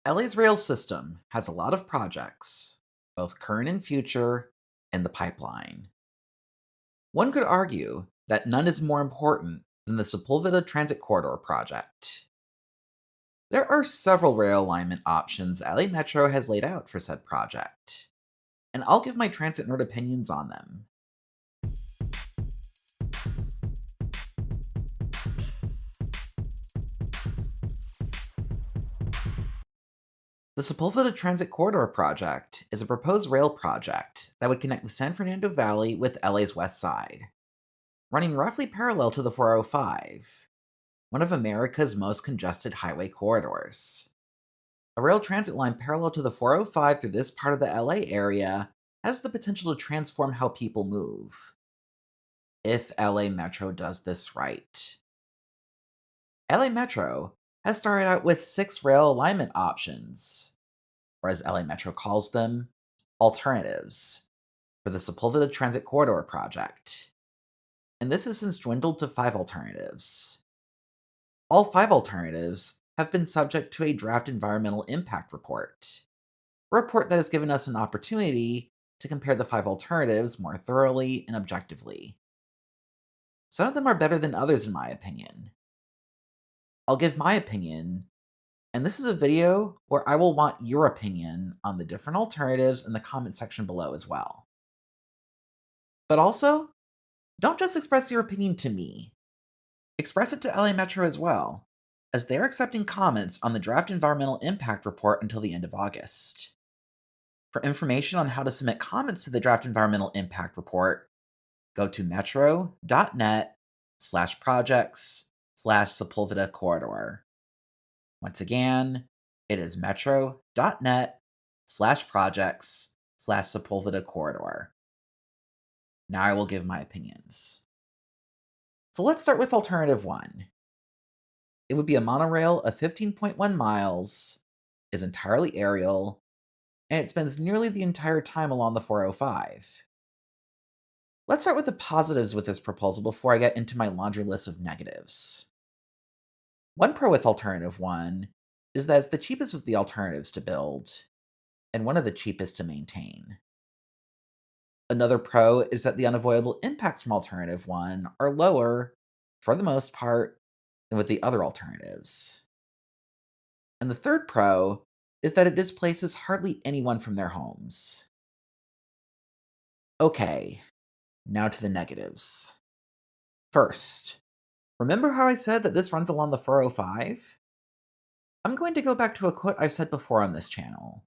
LA's rail system has a lot of projects, both current and future, in the pipeline. One could argue that none is more important than the Sepulveda Transit Corridor project. There are several rail alignment options LA Metro has laid out for said project, and I'll give my transit nerd opinions on them. The Sepulveda Transit Corridor project is a proposed rail project that would connect the San Fernando Valley with LA's Westside, running roughly parallel to the 405, one of America's most congested highway corridors. A rail transit line parallel to the 405 through this part of the LA area has the potential to transform how people move, if LA Metro does this right. LA Metro has started out with 6 rail alignment options, or as LA Metro calls them, alternatives, for the Sepulveda Transit Corridor project. And this has since dwindled to 5 alternatives. All 5 alternatives have been subject to a draft environmental impact report, a report that has given us an opportunity to compare the 5 alternatives more thoroughly and objectively. Some of them are better than others, in my opinion. I'll give my opinion, and this is a video where I will want your opinion on the different alternatives in the comment section below as well. But also, don't just express your opinion to me. Express it to LA Metro as well, as they're accepting comments on the draft environmental impact report until the end of August. For information on how to submit comments to the draft environmental impact report, go to metro.net/projects/Sepulveda corridor. Once again, it is metro.net/projects/Sepulveda corridor. Now I will give my opinions. So let's start with alternative 1. It would be a monorail of 15.1 miles, is entirely aerial, and it spends nearly the entire time along the 405. Let's start with the positives with this proposal before I get into my laundry list of negatives. One pro with alternative 1 is that it's the cheapest of the alternatives to build, and one of the cheapest to maintain. Another pro is that the unavoidable impacts from alternative 1 are lower, for the most part, than with the other alternatives. And the third pro is that it displaces hardly anyone from their homes. Okay, now to the negatives. First, remember how I said that this runs along the 405? I'm going to go back to a quote I've said before on this channel,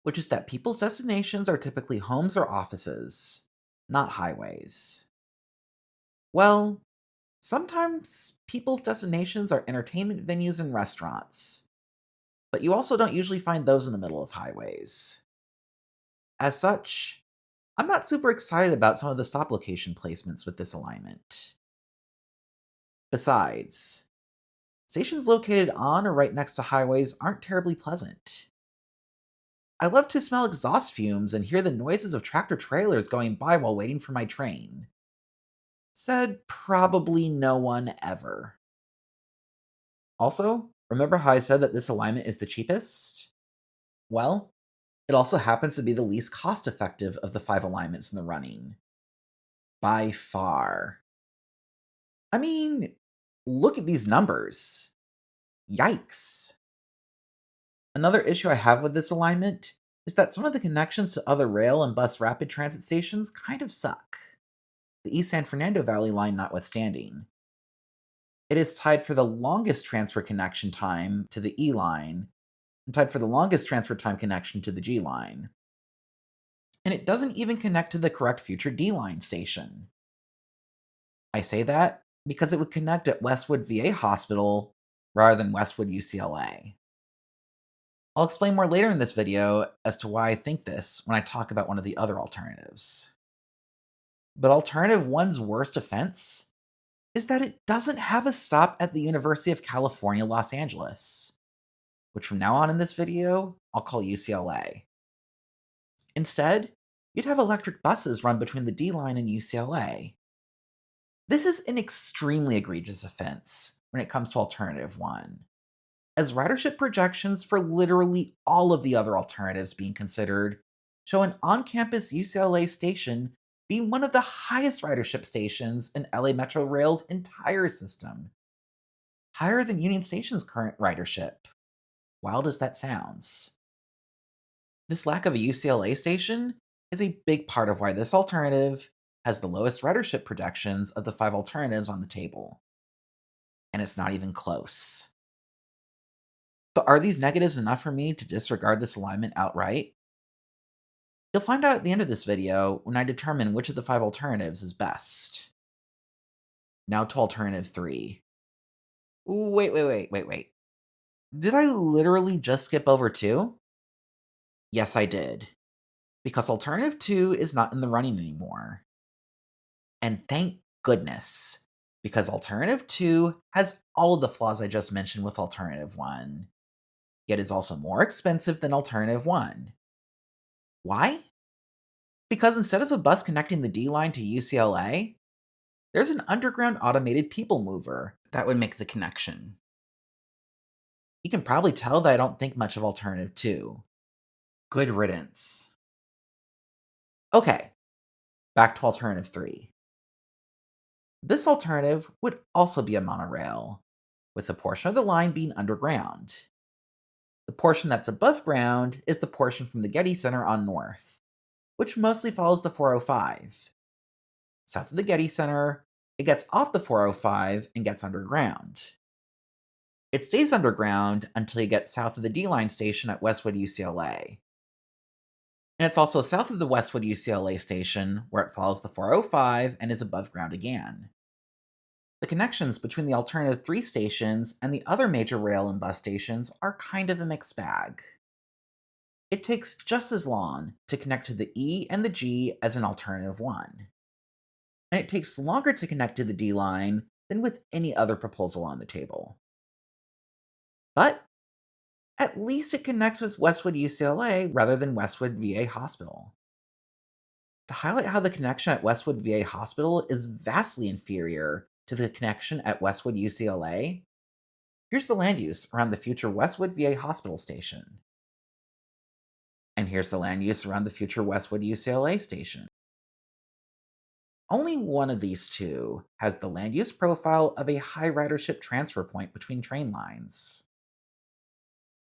which is that people's destinations are typically homes or offices, not highways. Well, sometimes people's destinations are entertainment venues and restaurants, but you also don't usually find those in the middle of highways. As such, I'm not super excited about some of the stop location placements with this alignment. Besides, stations located on or right next to highways aren't terribly pleasant. I love to smell exhaust fumes and hear the noises of tractor trailers going by while waiting for my train. Said probably no one ever. Also, remember how I said that this alignment is the cheapest? Well, it also happens to be the least cost effective of the 5 alignments in the running. By far. I mean, look at these numbers. Yikes. Another issue I have with this alignment is that some of the connections to other rail and bus rapid transit stations kind of suck, the East San Fernando Valley line notwithstanding. It is tied for the longest transfer connection time to the E line, and tied for the longest transfer time connection to the G line. And it doesn't even connect to the correct future D line station. I say that because it would connect at Westwood VA Hospital rather than Westwood UCLA. I'll explain more later in this video as to why I think this when I talk about one of the other alternatives. But alternative 1's worst offense is that it doesn't have a stop at the University of California, Los Angeles, which from now on in this video, I'll call UCLA. Instead, you'd have electric buses run between the D line and UCLA. This is an extremely egregious offense when it comes to alternative 1. as ridership projections for literally all of the other alternatives being considered show an on campus UCLA station being one of the highest ridership stations in LA Metro Rail's entire system, higher than Union Station's current ridership. Wild as that sounds. This lack of a UCLA station is a big part of why this alternative has the lowest ridership projections of the five alternatives on the table. And it's not even close. But are these negatives enough for me to disregard this alignment outright? You'll find out at the end of this video when I determine which of the five alternatives is best. Now to alternative 3. Wait. Did I literally just skip over 2? Yes, I did. Because alternative 2 is not in the running anymore. And thank goodness, because alternative 2 has all of the flaws I just mentioned with alternative 1, yet is also more expensive than alternative 1. Why? Because instead of a bus connecting the D line to UCLA, there's an underground automated people mover that would make the connection. You can probably tell that I don't think much of alternative 2. Good riddance. Okay, back to alternative 3. This alternative would also be a monorail, with a portion of the line being underground. The portion that's above ground is the portion from the Getty Center on north, which mostly follows the 405. South of the Getty Center, it gets off the 405 and gets underground. It stays underground until you get south of the D line station at Westwood UCLA. And it's also south of the Westwood UCLA station where it follows the 405 and is above ground again. The connections between the alternative 3 stations and the other major rail and bus stations are kind of a mixed bag. It takes just as long to connect to the E and the G as an alternative 1. And it takes longer to connect to the D line than with any other proposal on the table. But at least it connects with Westwood UCLA rather than Westwood VA Hospital. To highlight how the connection at Westwood VA Hospital is vastly inferior to the connection at Westwood UCLA, here's the land use around the future Westwood VA Hospital station. And here's the land use around the future Westwood UCLA station. Only one of these two has the land use profile of a high ridership transfer point between train lines.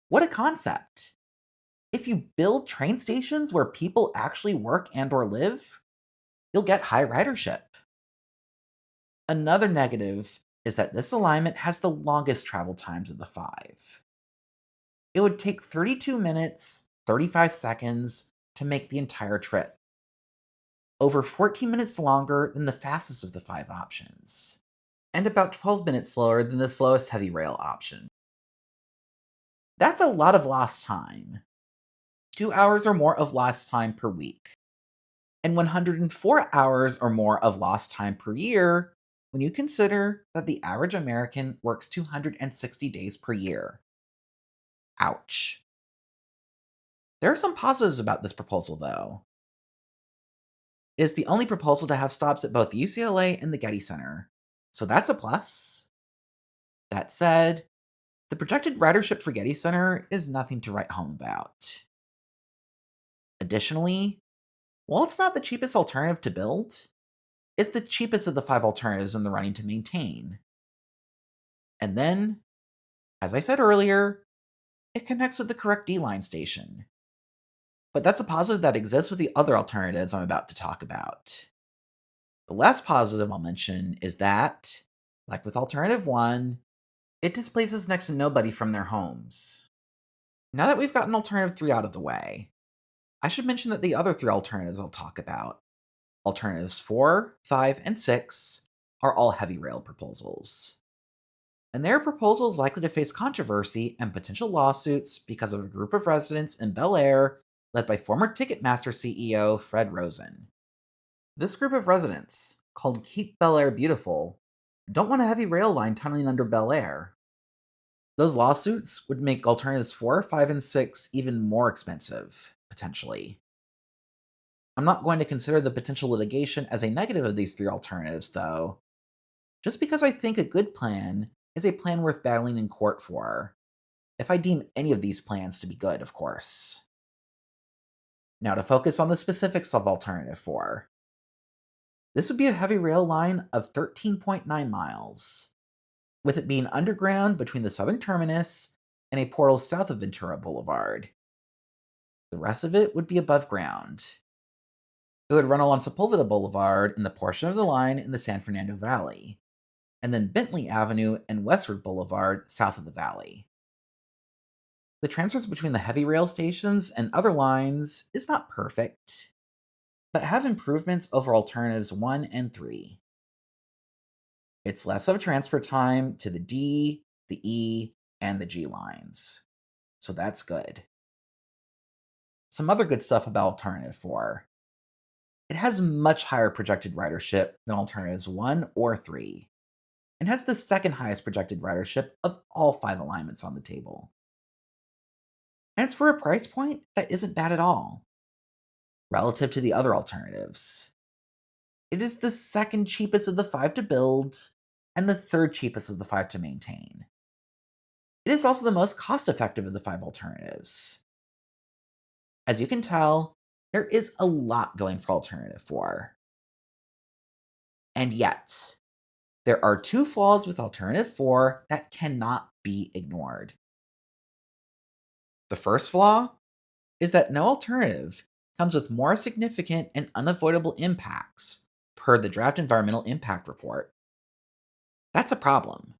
What a concept! If you build train stations where people actually work and or live, you'll get high ridership. Another negative is that this alignment has the longest travel times of the 5. It would take 32 minutes, 35 seconds to make the entire trip, over 14 minutes longer than the fastest of the 5 options, and about 12 minutes slower than the slowest heavy rail option. That's a lot of lost time. 2 hours or more of lost time per week, and 104 hours or more of lost time per year when you consider that the average American works 260 days per year. Ouch. There are some positives about this proposal, though. It is the only proposal to have stops at both the UCLA and the Getty Center, so that's a plus. That said, the projected ridership for Getty Center is nothing to write home about. Additionally, while it's not the cheapest alternative to build, it's the cheapest of the 5 alternatives in the running to maintain. And then, as I said earlier, it connects with the correct D-line station. But that's a positive that exists with the other alternatives I'm about to talk about. The last positive I'll mention is that, like with Alternative 1, it displaces next to nobody from their homes. Now that we've gotten Alternative 3 out of the way, I should mention that the other 3 alternatives I'll talk about, Alternatives 4, 5, and 6, are all heavy rail proposals. And their proposals likely to face controversy and potential lawsuits because of a group of residents in Bel Air led by former Ticketmaster CEO Fred Rosen. This group of residents, called Keep Bel Air Beautiful, don't want a heavy rail line tunneling under Bel Air. Those lawsuits would make alternatives 4, 5, and 6 even more expensive, potentially. I'm not going to consider the potential litigation as a negative of these 3 alternatives, though, just because I think a good plan is a plan worth battling in court for. if I deem any of these plans to be good, of course. Now, to focus on the specifics of Alternative 4, this would be a heavy rail line of 13.9 miles, with it being underground between the southern terminus and a portal south of Ventura Boulevard. The rest of it would be above ground. It would run along Sepulveda Boulevard in the portion of the line in the San Fernando Valley, and then Bentley Avenue and Westward Boulevard south of the valley. The transfers between the heavy rail stations and other lines is not perfect, but have improvements over alternatives 1 and 3. It's less of a transfer time to the D, the E, and the G lines, so that's good. Some other good stuff about Alternative 4. It has much higher projected ridership than Alternatives 1 or 3, and has the second highest projected ridership of all 5 alignments on the table. And it's for a price point that isn't bad at all, relative to the other alternatives. It is the second cheapest of the 5 to build, and the third cheapest of the 5 to maintain. It is also the most cost effective of the 5 alternatives. As you can tell, there is a lot going for Alternative 4. And yet, there are 2 flaws with Alternative 4 that cannot be ignored. The first flaw is that no alternative comes with more significant and unavoidable impacts per the draft environmental impact report. That's a problem.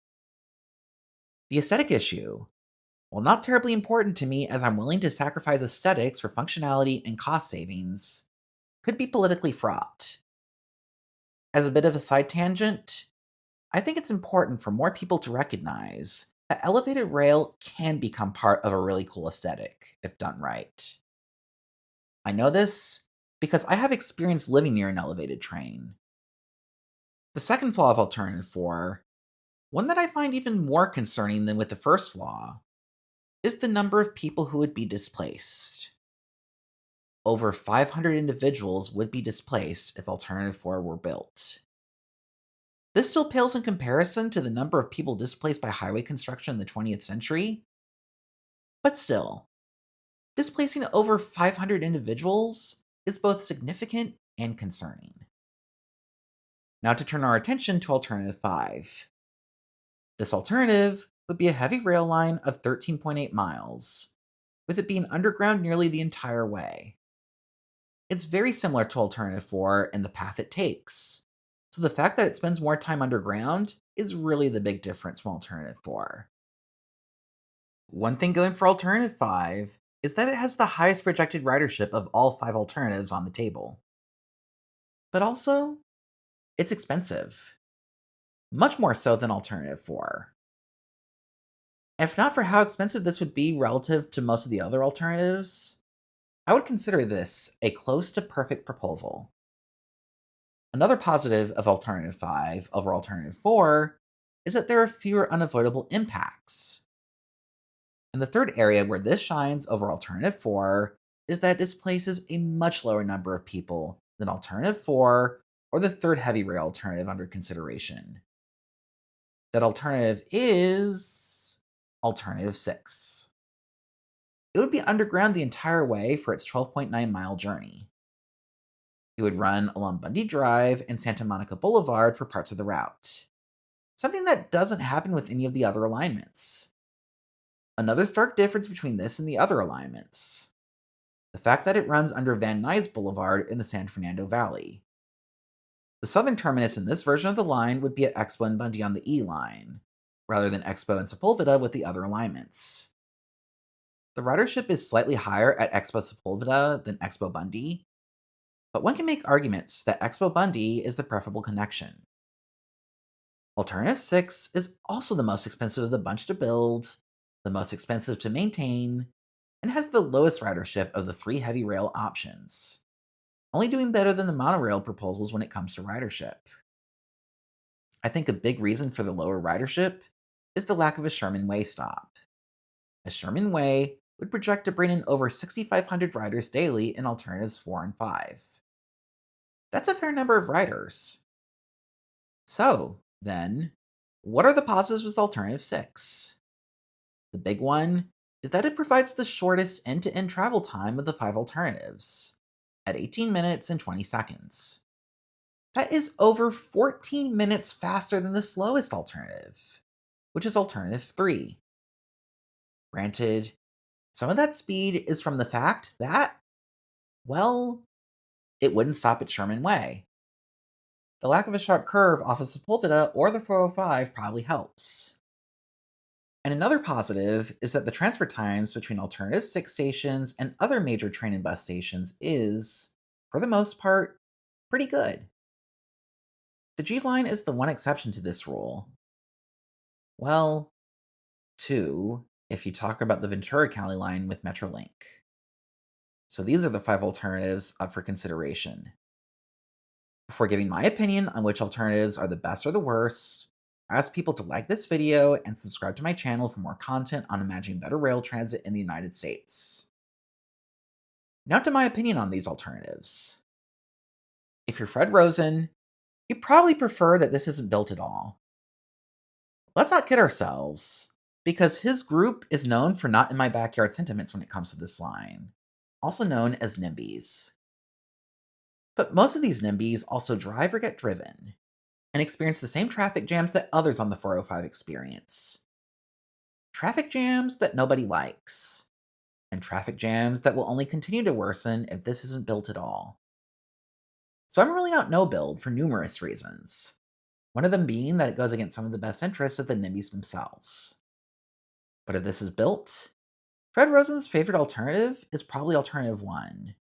The aesthetic issue, while not terribly important to me as I'm willing to sacrifice aesthetics for functionality and cost savings, could be politically fraught. As a bit of a side tangent, I think it's important for more people to recognize that elevated rail can become part of a really cool aesthetic if done right. I know this because I have experience living near an elevated train. The second flaw of Alternative 4, one that I find even more concerning than with the first flaw, is the number of people who would be displaced. Over 500 individuals would be displaced if Alternative 4 were built. This still pales in comparison to the number of people displaced by highway construction in the 20th century, but still, displacing over 500 individuals is both significant and concerning. Now to turn our attention to Alternative 5. This alternative would be a heavy rail line of 13.8 miles, with it being underground nearly the entire way. It's very similar to Alternative 4 in the path it takes, so the fact that it spends more time underground is really the big difference from Alternative 4. One thing going for Alternative 5 is that it has the highest projected ridership of all 5 alternatives on the table. But also, it's expensive. Much more so than Alternative 4. If not for how expensive this would be relative to most of the other alternatives, I would consider this a close to perfect proposal. Another positive of Alternative 5 over Alternative 4 is that there are fewer unavoidable impacts. And the third area where this shines over Alternative 4 is that it displaces a much lower number of people than Alternative 4 or the third heavy rail alternative under consideration. That alternative is Alternative 6. It would be underground the entire way for its 12.9-mile journey. It would run along Bundy Drive and Santa Monica Boulevard for parts of the route, something that doesn't happen with any of the other alignments. Another stark difference between this and the other alignments: the fact that it runs under Van Nuys Boulevard in the San Fernando Valley. The southern terminus in this version of the line would be at Expo and Bundy on the E line, rather than Expo and Sepulveda with the other alignments. The ridership is slightly higher at Expo Sepulveda than Expo Bundy, but one can make arguments that Expo Bundy is the preferable connection. Alternative 6 is also the most expensive of the bunch to build, the most expensive to maintain, and has the lowest ridership of the 3 heavy rail options, only doing better than the monorail proposals when it comes to ridership. I think a big reason for the lower ridership is the lack of a Sherman Way stop. A Sherman Way would project to bring in over 6,500 riders daily in Alternatives 4 and 5. That's a fair number of riders. So, then, what are the positives with Alternative 6? The big one is that it provides the shortest end to end travel time of the five alternatives, at 18 minutes and 20 seconds. That is over 14 minutes faster than the slowest alternative, which is alternative 3. Granted, some of that speed is from the fact that, well, it wouldn't stop at Sherman Way. The lack of a sharp curve off of Sepulveda or the 405 probably helps. And another positive is that the transfer times between alternative 6 stations and other major train and bus stations is, for the most part, pretty good. The G line is the one exception to this rule. Well, two, if you talk about the Ventura County line with Metrolink. So these are the five alternatives up for consideration. Before giving my opinion on which alternatives are the best or the worst, I ask people to like this video and subscribe to my channel for more content on imagining better rail transit in the United States. Now to my opinion on these alternatives. If you're Fred Rosen, you probably prefer that this isn't built at all. Let's not kid ourselves, because his group is known for not in my backyard sentiments when it comes to this line, also known as NIMBYs. But most of these NIMBYs also drive or get driven, and experience the same traffic jams that others on the 405 experience. Traffic jams that nobody likes, and traffic jams that will only continue to worsen if this isn't built at all. So I'm ruling out no build for numerous reasons, one of them being that it goes against some of the best interests of the NIMBYs themselves. But if this is built, Fred Rosen's favorite alternative is probably alternative 1,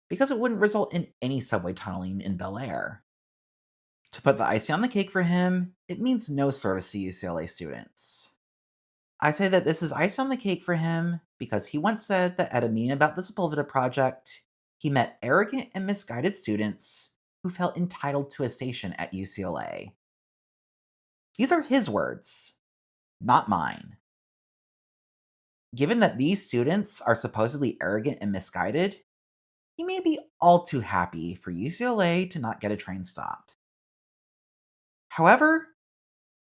because it wouldn't result in any subway tunneling in Bel Air. To put the icing on the cake for him, it means no service to UCLA students. I say that this is icing on the cake for him because he once said that at a meeting about the Sepulveda project, he met arrogant and misguided students who felt entitled to a station at UCLA. These are his words, not mine. Given that these students are supposedly arrogant and misguided, he may be all too happy for UCLA to not get a train stop. However,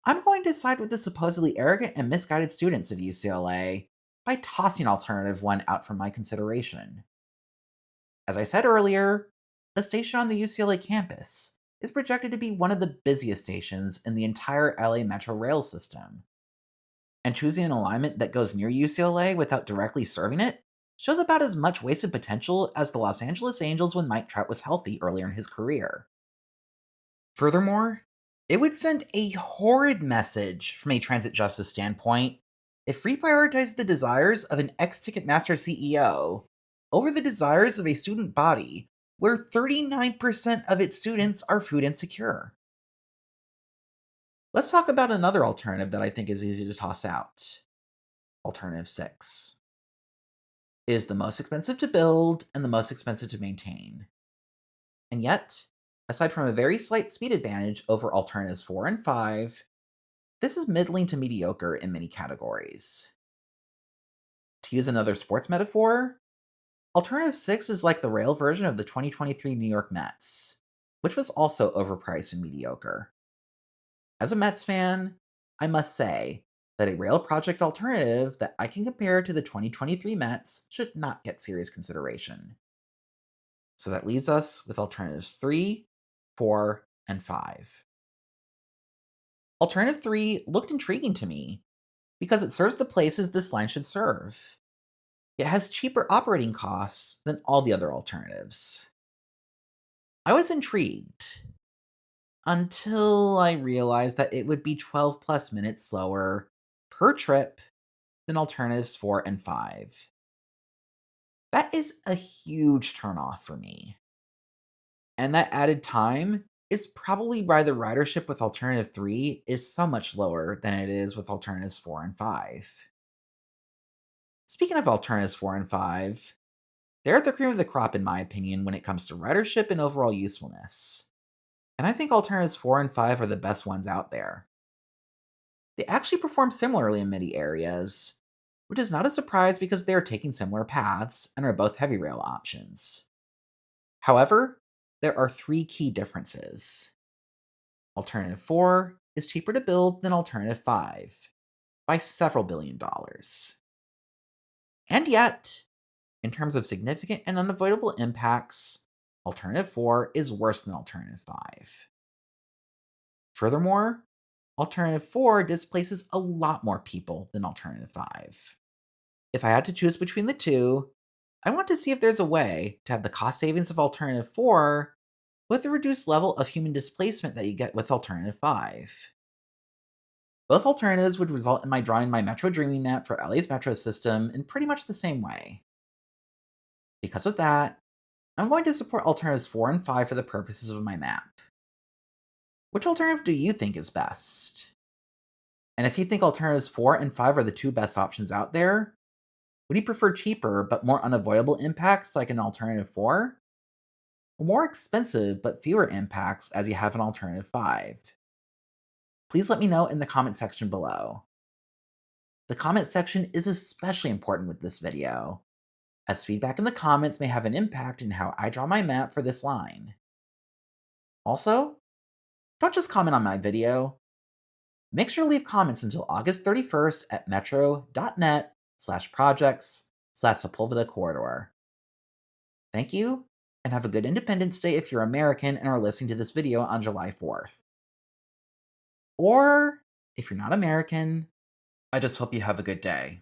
I'm going to side with the supposedly arrogant and misguided students of UCLA by tossing alternative 1 out from my consideration. As I said earlier, the station on the UCLA campus is projected to be one of the busiest stations in the entire LA Metro rail system. And choosing an alignment that goes near UCLA without directly serving it shows about as much wasted potential as the Los Angeles Angels when Mike Trout was healthy earlier in his career. Furthermore, it would send a horrid message from a transit justice standpoint if we prioritized the desires of an ex-Ticketmaster CEO over the desires of a student body where 39% of its students are food insecure. Let's talk about another alternative that I think is easy to toss out. Alternative 6. It is the most expensive to build and the most expensive to maintain. And yet, aside from a very slight speed advantage over alternatives 4 and 5, this is middling to mediocre in many categories. To use another sports metaphor, Alternative 6 is like the rail version of the 2023 New York Mets, which was also overpriced and mediocre. As a Mets fan, I must say that a rail project alternative that I can compare to the 2023 Mets should not get serious consideration. So that leaves us with alternatives 3, 4, and 5. Alternative 3 looked intriguing to me because it serves the places this line should serve. It has cheaper operating costs than all the other alternatives. I was intrigued until I realized that it would be 12 plus minutes slower per trip than alternatives 4 and 5. That is a huge turnoff for me. And that added time is probably why the ridership with alternative 3 is so much lower than it is with alternatives 4 and 5. Speaking of alternatives 4 and 5, they're the cream of the crop in my opinion when it comes to ridership and overall usefulness. And I think alternatives 4 and 5 are the best ones out there. They actually perform similarly in many areas, which is not a surprise because they are taking similar paths and are both heavy rail options. However, there are three key differences. Alternative 4 is cheaper to build than Alternative 5. by several billion dollars. And yet, in terms of significant and unavoidable impacts, Alternative 4 is worse than Alternative 5. Furthermore, Alternative 4 displaces a lot more people than Alternative 5. If I had to choose between the two, I want to see if there's a way to have the cost savings of Alternative 4 with the reduced level of human displacement that you get with Alternative 5. Both alternatives would result in my drawing my Metro Dreaming map for LA's metro system in pretty much the same way. Because of that, I'm going to support alternatives 4 and 5 for the purposes of my map. Which alternative do you think is best? And if you think alternatives 4 and 5 are the two best options out there, would you prefer cheaper but more unavoidable impacts like an alternative 4? Or more expensive but fewer impacts as you have an alternative 5? Please let me know in the comment section below. The comment section is especially important with this video, as feedback in the comments may have an impact in how I draw my map for this line. Also, don't just comment on my video. Make sure to leave comments until August 31st at metro.net/projects/Sepulveda corridor. Thank you, and have a good Independence Day if you're American and are listening to this video on July 4th. Or, if you're not American, I just hope you have a good day.